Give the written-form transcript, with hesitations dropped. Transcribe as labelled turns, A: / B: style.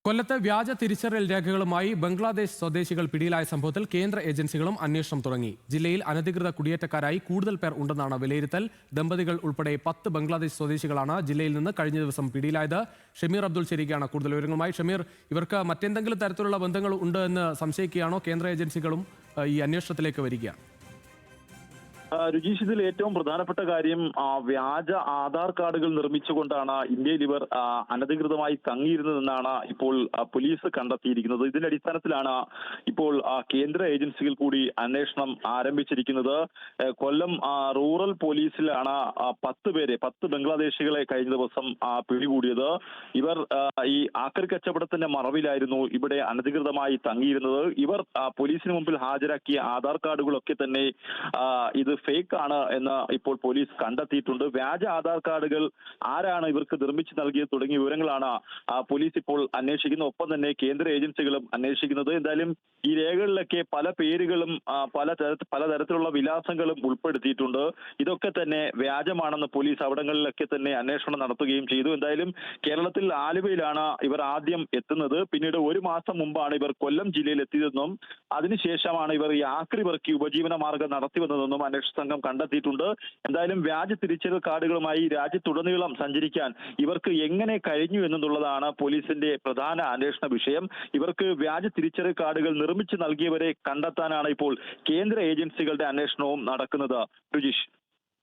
A: കൊല്ലത്ത് വ്യാജ തിരിച്ചറിയൽ രേഖകളുമായി ബംഗ്ലാദേശ് സ്വദേശികൾ പിടിയിലായ സംഭവത്തിൽ കേന്ദ്ര ഏജൻസികളും അന്വേഷണം തുടങ്ങി. ജില്ലയിൽ അനധികൃത കുടിയേറ്റക്കാരായി കൂടുതൽ പേർ ഉണ്ടെന്നാണ് വിലയിരുത്തൽ. ദമ്പതികൾ ഉൾപ്പെടെ 10 ബംഗ്ലാദേശ് സ്വദേശികളാണ് ജില്ലയിൽ നിന്ന് കഴിഞ്ഞ ദിവസം പിടിയിലായത്. ഷമീർ അബ്ദുൾ ശരിക്കാണ് കൂടുതൽ വിവരങ്ങളുമായി. ഷമീർ, ഇവർക്ക് മറ്റെന്തെങ്കിലും തരത്തിലുള്ള ബന്ധങ്ങൾ ഉണ്ട് എന്ന് സംശയിക്കുകയാണോ? കേന്ദ്ര ഏജൻസികളും ഈ അന്വേഷണത്തിലേക്ക് വരിക?
B: രുചീഷ്, ഇതിൽ ഏറ്റവും പ്രധാനപ്പെട്ട കാര്യം വ്യാജ ആധാർ കാർഡുകൾ നിർമ്മിച്ചുകൊണ്ടാണ് ഇന്ത്യയിൽ ഇവർ അനധികൃതമായി തങ്ങിയിരുന്നതെന്നാണ് ഇപ്പോൾ പോലീസ് കണ്ടെത്തിയിരിക്കുന്നത്. ഇതിന്റെ അടിസ്ഥാനത്തിലാണ് ഇപ്പോൾ കേന്ദ്ര ഏജൻസികൾ കൂടി അന്വേഷണം ആരംഭിച്ചിരിക്കുന്നത്. കൊല്ലം റൂറൽ പോലീസിലാണ് 10 ബംഗ്ലാദേശികളെ കഴിഞ്ഞ ദിവസം പിടികൂടിയത്. ഇവർ ഈ ആക്രി കച്ചവടത്തിന്റെ മറവിലായിരുന്നു ഇവിടെ അനധികൃതമായി തങ്ങിയിരുന്നത്. ഇവർ പോലീസിന് മുമ്പിൽ ഹാജരാക്കിയ ആധാർ കാർഡുകളൊക്കെ തന്നെ ഇത് ഫേക്ക് ആണ് എന്ന് ഇപ്പോൾ പോലീസ് കണ്ടെത്തിയിട്ടുണ്ട്. വ്യാജ ആധാർ കാർഡുകൾ ആരാണ് ഇവർക്ക് നിർമ്മിച്ചു നൽകിയത് തുടങ്ങിയ വിവരങ്ങളാണ് പോലീസ് ഇപ്പോൾ അന്വേഷിക്കുന്നത്. ഒപ്പം തന്നെ കേന്ദ്ര ഏജൻസികളും അന്വേഷിക്കുന്നത്. എന്തായാലും ഈ രേഖകളിലൊക്കെ പല പേരുകളും പലതരത്തിലുള്ള വിലാസങ്ങളും ഉൾപ്പെടുത്തിയിട്ടുണ്ട്. ഇതൊക്കെ തന്നെ വ്യാജമാണെന്ന് പോലീസ് അവിടങ്ങളിലൊക്കെ തന്നെ അന്വേഷണം നടത്തുകയും ചെയ്തു. എന്തായാലും കേരളത്തിൽ ആലുവയിലാണ് ഇവർ ആദ്യം എത്തുന്നത്. പിന്നീട് 1 മാസം മുമ്പാണ് ഇവർ കൊല്ലം ജില്ലയിൽ എത്തിയതെന്നും അതിനുശേഷമാണ് ഇവർ ഈ ആക്രി പെറുക്കി ഉപജീവന മാർഗം നടത്തിവന്നതെന്നും അന്വേഷണ സംഘം കണ്ടെത്തിയിട്ടുണ്ട്. എന്തായാലും വ്യാജ തിരിച്ചറിയൽ കാർഡുകളുമായി രാജ്യത്തുടനീളം സഞ്ചരിക്കാൻ ഇവർക്ക് എങ്ങനെ കഴിഞ്ഞു എന്നുള്ളതാണ് പോലീസിന്റെ പ്രധാന അന്വേഷണ വിഷയം. ഇവർക്ക് വ്യാജ തിരിച്ചറിയൽ കാർഡുകൾ നിർമ്മിച്ചു നൽകിയവരെ കണ്ടെത്താനാണ് ഇപ്പോൾ കേന്ദ്ര ഏജൻസികളുടെ അന്വേഷണവും നടക്കുന്നത്. രുചീഷ്.